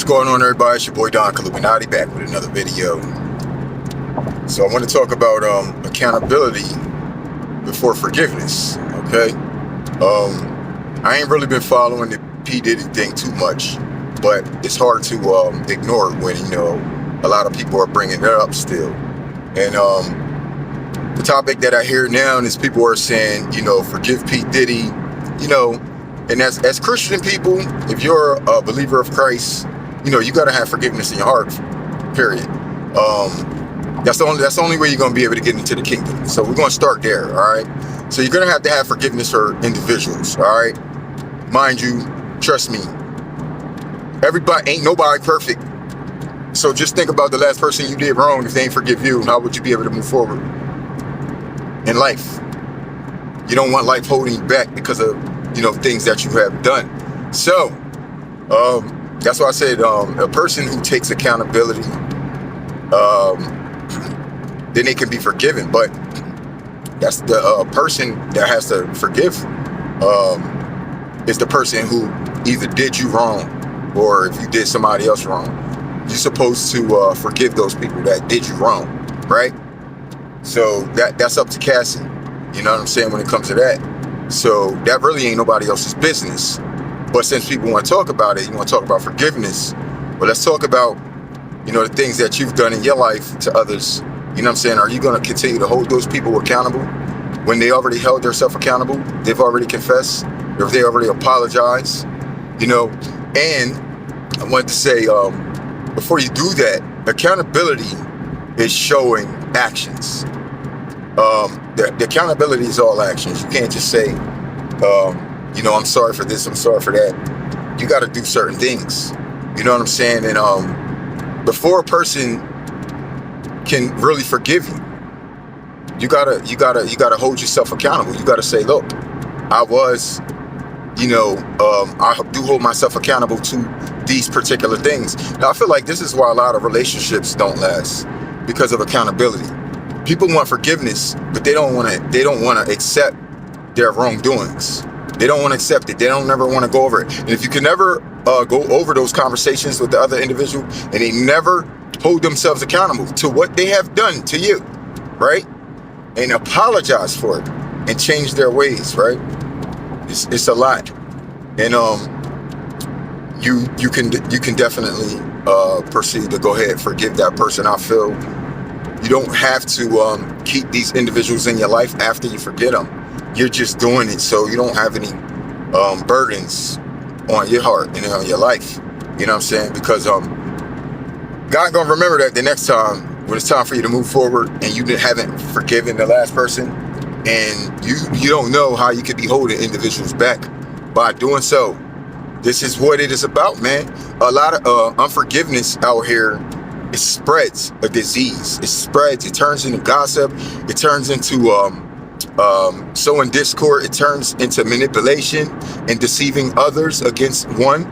going on, everybody? It's your boy Don Illuminati back with another video. So I want to talk about accountability before forgiveness. Okay, I ain't really been following the P Diddy thing too much, but it's hard to ignore it when a lot of people are bringing it up still. And the topic that I hear now is people are saying, forgive P Diddy, and as Christian people, if you're a believer of Christ, you gotta have forgiveness in your heart. Period. That's the only way you're gonna be able to get into the kingdom. So we're gonna start there. All right. So you're gonna have to have forgiveness for individuals. All right. Mind you, trust me. Ain't nobody perfect. So just think about the last person you did wrong. If they ain't forgive you, how would you be able to move forward in life? You don't want life holding you back because of things that you have done. So that's why I said a person who takes accountability, then they can be forgiven. But that's the person that has to forgive is the person who either did you wrong or if you did somebody else wrong. You're supposed to forgive those people that did you wrong, right? So that's up to Cassie. You know what I'm saying, when it comes to that. So that really ain't nobody else's business. But since people want to talk about it, you want to talk about forgiveness. Well, let's talk about, the things that you've done in your life to others. You know what I'm saying? Are you going to continue to hold those people accountable when they already held themselves accountable? They've already confessed, or if they already apologized, And I wanted to say, before you do that, accountability is showing actions. The accountability is all actions. You can't just say, I'm sorry for this, I'm sorry for that. You got to do certain things. You know what I'm saying? And before a person can really forgive you, you gotta hold yourself accountable. You gotta say, look, I was, I do hold myself accountable to these particular things. Now I feel like this is why a lot of relationships don't last, because of accountability. People want forgiveness, but they don't want to accept their wrongdoings. They don't want to accept it. They don't never want to go over it. And if you can never go over those conversations with the other individual, and they never hold themselves accountable to what they have done to you, right? And apologize for it and change their ways, right? It's a lot. And you can definitely proceed to go ahead and forgive that person. I feel you don't have to keep these individuals in your life after you forget them. You're just doing it so you don't have any burdens on your heart and on your life. You know what I'm saying? Because God gonna remember that the next time when it's time for you to move forward and you haven't forgiven the last person, and you don't know how you could be holding individuals back by doing so. This is what it is about, man. A lot of unforgiveness out here. It spreads a disease. It spreads. It turns into gossip. It turns into sowing discord. It turns into manipulation and deceiving others against one.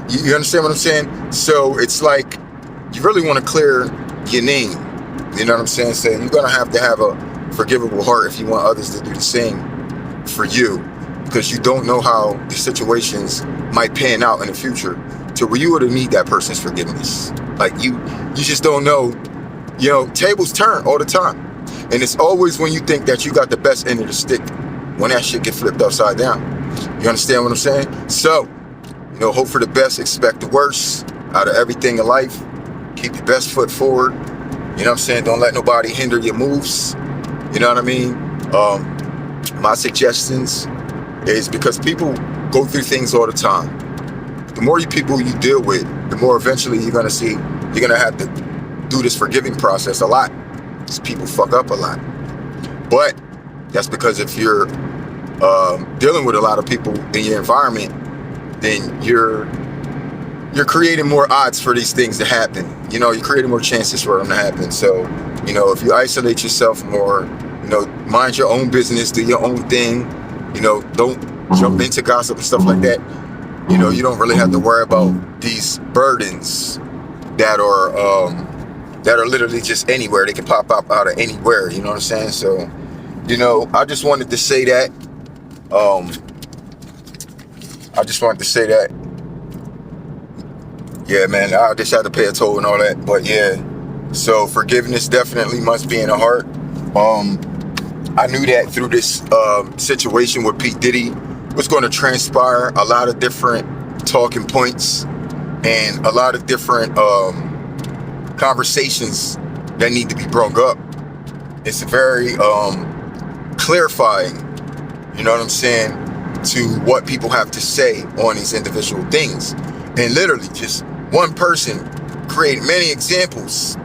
You understand what I'm saying? So it's like you really want to clear your name. You know what I'm saying? So you're gonna have to have a forgivable heart if you want others to do the same for you, because you don't know how the situations might pan out in the future to where you would need that person's forgiveness. Like you just don't know. Tables turn all the time. And it's always when you think that you got the best end of the stick when that shit get flipped upside down. You understand what I'm saying? So, hope for the best, expect the worst out of everything in life. Keep your best foot forward. You know what I'm saying? Don't let nobody hinder your moves. You know what I mean? My suggestions is, because people go through things all the time. The more people you deal with, the more eventually you're going to see you're going to have to do this forgiving process a lot. Because people fuck up a lot. But that's because if you're dealing with a lot of people in your environment, then you're creating more odds for these things to happen. You're creating more chances for them to happen. So, if you isolate yourself more, mind your own business, do your own thing, don't jump into gossip and stuff like that. You don't really have to worry about these burdens that are literally just anywhere. They can pop up out of anywhere. You know what I'm saying? So, I just wanted to say that. Yeah, man, I just had to pay a toll and all that. But yeah, so forgiveness definitely must be in the heart. I knew that through this situation with P Diddy was going to transpire a lot of different talking points and a lot of different conversations that need to be brought up. It's very clarifying, you know what I'm saying, to what people have to say on these individual things. And literally just one person created many examples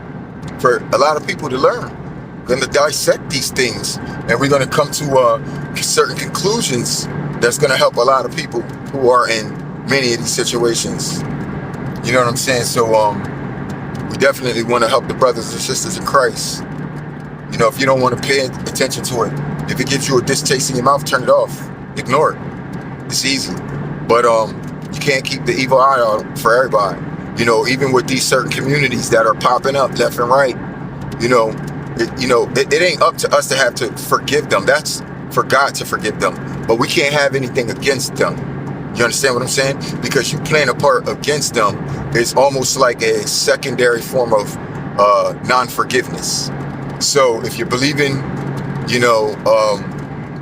for a lot of people to learn. We're going to dissect these things, and we're going to come to certain conclusions that's going to help a lot of people who are in many of these situations. You know what I'm saying? So we definitely want to help the brothers and sisters in Christ. You know, if you don't want to pay attention to it, if it gives you a distaste in your mouth, turn it off. Ignore it. It's easy. But you can't keep the evil eye out for everybody. You know, even with these certain communities that are popping up left and right, it ain't up to us to have to forgive them. That's for God to forgive them. But we can't have anything against them. You understand what I'm saying? Because you playing a part against them is almost like a secondary form of non-forgiveness. So if you're believing,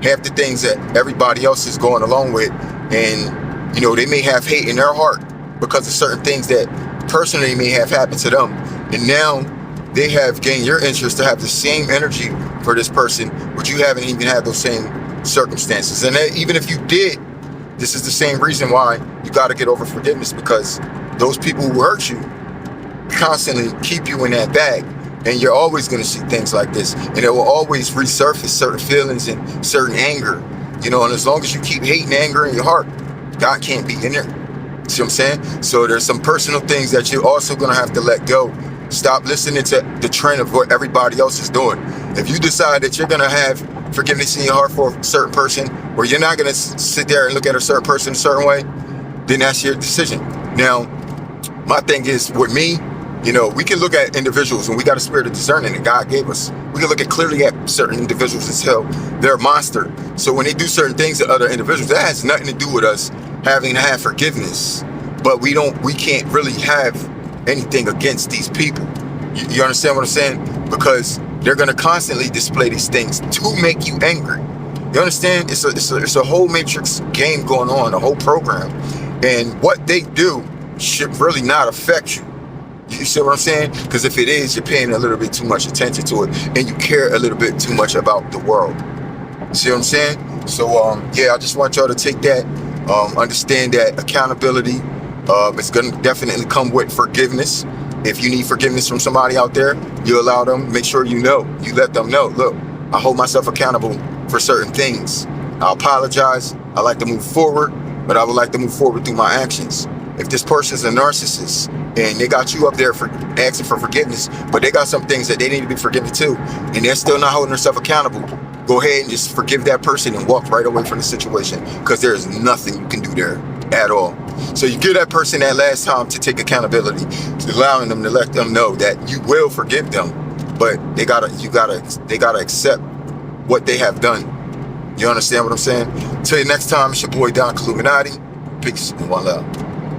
half the things that everybody else is going along with, and, they may have hate in their heart because of certain things that personally may have happened to them. And now they have gained your interest to have the same energy for this person, but you haven't even had those same circumstances. And even if you did, this is the same reason why you got to get over forgiveness, because those people who hurt you constantly keep you in that bag. And you're always going to see things like this. And it will always resurface certain feelings and certain anger. And as long as you keep hate and anger in your heart, God can't be in there. See what I'm saying? So there's some personal things that you're also going to have to let go. Stop listening to the trend of what everybody else is doing. If you decide that you're going to have forgiveness in your heart for a certain person, or you're not going to sit there and look at a certain person a certain way, then that's your decision. Now, my thing is with me, we can look at individuals, and we got a spirit of discerning that God gave us. We can look at clearly at certain individuals as hell. They're a monster. So when they do certain things to other individuals, that has nothing to do with us having to have forgiveness. But we can't really have anything against these people. You understand what I'm saying? Because they're going to constantly display these things to make you angry. You understand? It's a whole matrix game going on, a whole program. And what they do should really not affect you. You see what I'm saying? Because if it is, you're paying a little bit too much attention to it, and you care a little bit too much about the world. See what I'm saying? So, I just want y'all to take that, understand that accountability is going to definitely come with forgiveness. If you need forgiveness from somebody out there, you allow them, make sure you let them know, look, I hold myself accountable for certain things. I apologize. I like to move forward, but I would like to move forward through my actions. If this person's a narcissist and they got you up there for asking for forgiveness, but they got some things that they need to be forgiven too, and they're still not holding themselves accountable, go ahead and just forgive that person and walk right away from the situation, because there is nothing you can do there at all. So you give that person that last time to take accountability, allowing them to let them know that you will forgive them, but they gotta accept what they have done. You understand what I'm saying? Till next time, it's your boy Don Illuminati. Peace and one love.